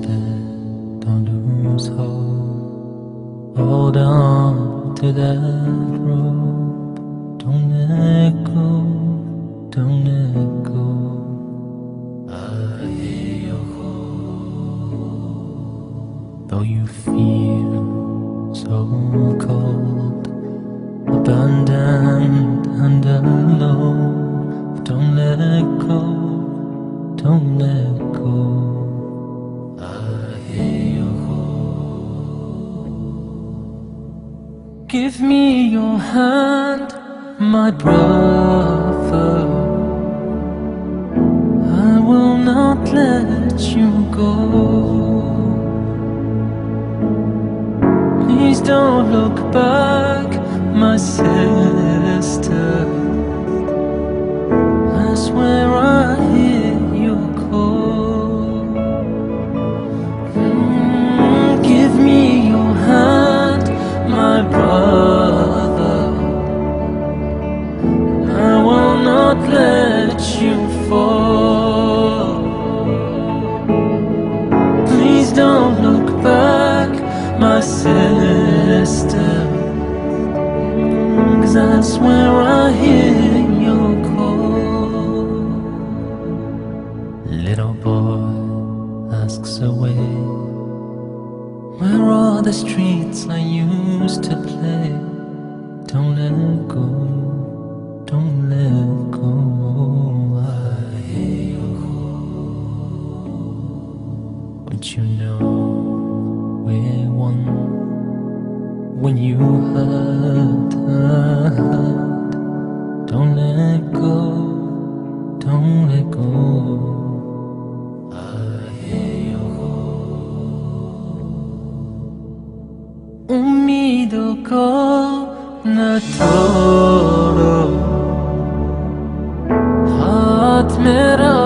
said, don't lose hope. Hold on to that rope. Don't let go, don't let go. I hear your call. Though you feel so cold, abandoned and alone, don't let go, don't let go. I hear your call. Give me your hand, my brother. I will not let you go. Please don't look back, my sister. I swear I hear your call. Give me your hand, my brother. I will not let you fall. Please don't look back, my sister. 'Cause I swear I hear your call. Little boy asks away, where are the streets I used to play? Don't let go, don't let go. I hear your call. Don't you know we're one? When you hurt, don't let go, don't let go. I hear your call. Umido ko na toro, heart mera